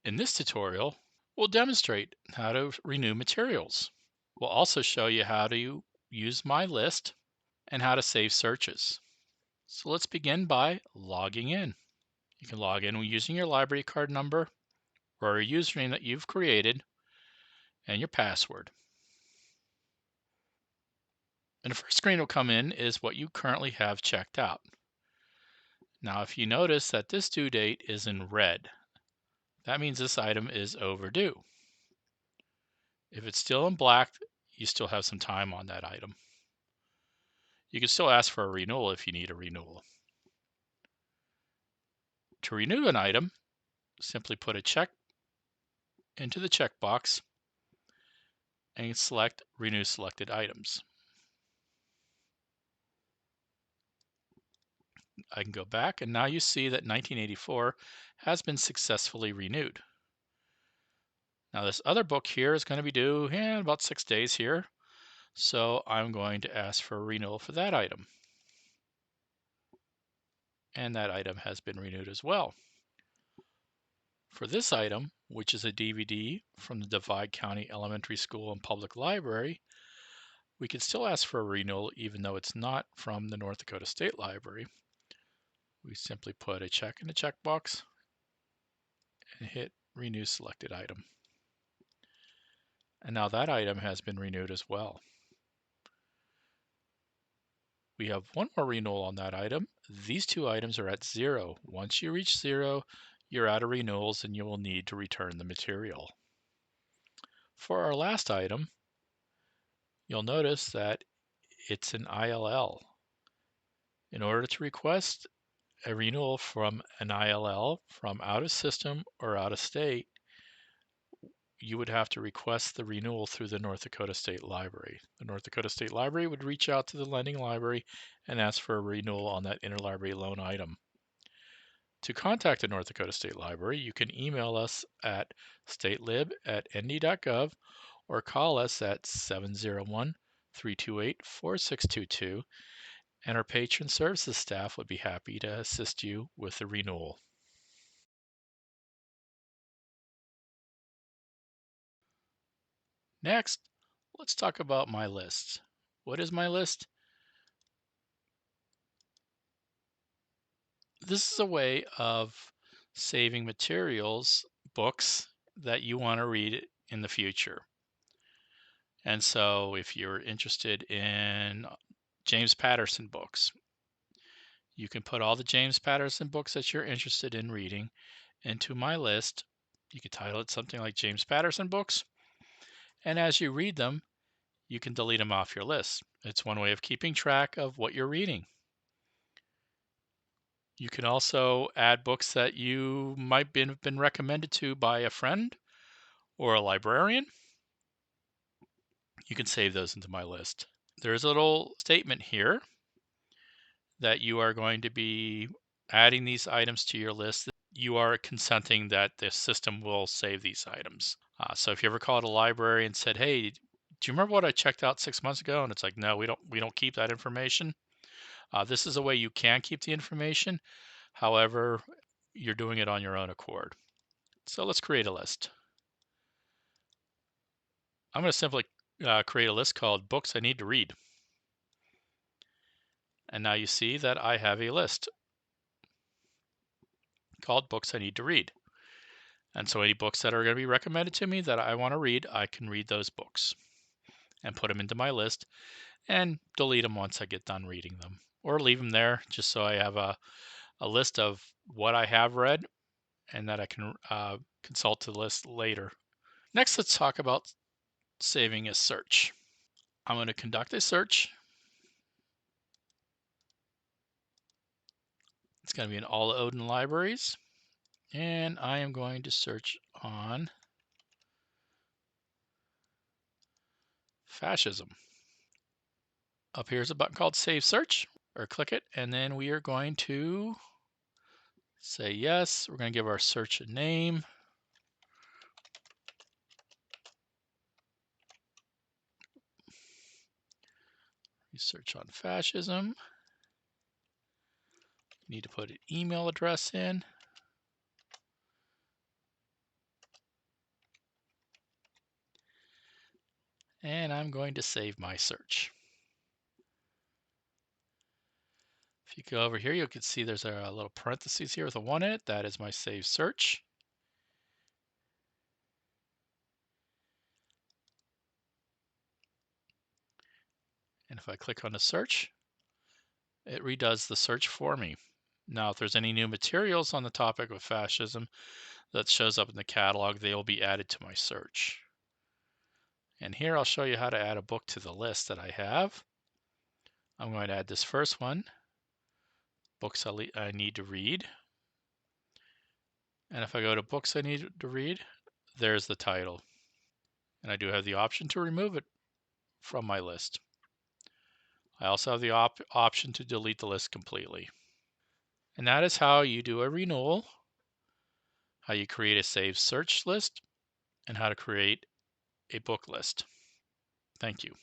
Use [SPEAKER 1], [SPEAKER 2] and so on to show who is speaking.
[SPEAKER 1] In this tutorial, we'll demonstrate how to renew materials. We'll also show you how to use My List and how to save searches. So let's begin by logging in. You can log in using your library card number or a username that you've created and your password. And the first screen will come in is what you currently have checked out. Now, if you notice that this due date is in red, that means this item is overdue. If it's still in black, you still have some time on that item. You can still ask for a renewal if you need a renewal. To renew an item, simply put a check into the checkbox and select Renew Selected Items. I can go back, and now you see that 1984 has been successfully renewed. Now this other book here is going to be due in about 6 days here, so I'm going to ask for a renewal for that item. And that item has been renewed as well. For this item, which is a DVD from the Divide County Elementary School and Public Library, we can still ask for a renewal even though it's not from the North Dakota State Library. We simply put a check in the checkbox and hit Renew Selected Item. And now that item has been renewed as well. We have one more renewal on that item. These two items are at 0. Once you reach 0, you're out of renewals and you will need to return the material. For our last item, you'll notice that it's an ILL. In order to request a renewal from an ILL from out of system or out of state, you would have to request the renewal through the North Dakota State Library. The North Dakota State Library would reach out to the lending library and ask for a renewal on that interlibrary loan item. To contact the North Dakota State Library, you can email us at statelib@nd.gov or call us at 701-328-4622, and our patron services staff would be happy to assist you with the renewal. Next, let's talk about My List. What is My List? This is a way of saving materials, books that you want to read in the future. And so if you're interested in James Patterson books, you can put all the James Patterson books that you're interested in reading into My List. You could title it something like James Patterson books. And as you read them, you can delete them off your list. It's one way of keeping track of what you're reading. You can also add books that you might have been recommended to by a friend or a librarian. You can save those into My List. There's a little statement here that you are going to be adding these items to your list. You are consenting that the system will save these items. So if you ever called a library and said, "Hey, do you remember what I checked out 6 months ago?" and it's like, "No, we don't keep that information." This is a way you can keep the information. However, you're doing it on your own accord. So let's create a list. I'm going to simply create a list called Books I Need to Read. And now you see that I have a list called Books I Need to Read. And so any books that are going to be recommended to me that I want to read, I can read those books and put them into my list and delete them once I get done reading them, or leave them there just so I have a list of what I have read and that I can consult the list later. Next, let's talk about saving a search. I'm going to conduct a search. It's going to be in all ODIN libraries. And I am going to search on fascism. Up here is a button called Save Search, or click it, and then we are going to say yes. We're going to give our search a name. Research on fascism. You need to put an email address in. and I'm going to save my search. If you go over here, you can see there's a little parentheses here with a 1 in it. That is my saved search. And if I click on the search, it redoes the search for me. Now, if there's any new materials on the topic of fascism that shows up in the catalog, they will be added to my search. And here I'll show you how to add a book to the list that I have. I'm going to add this first one, books I need to read. And if I go to books I need to read, there's the title. And I do have the option to remove it from my list. I also have the option to delete the list completely. And that is how you do a renewal, how you create a saved search list, and how to create a book list. Thank you.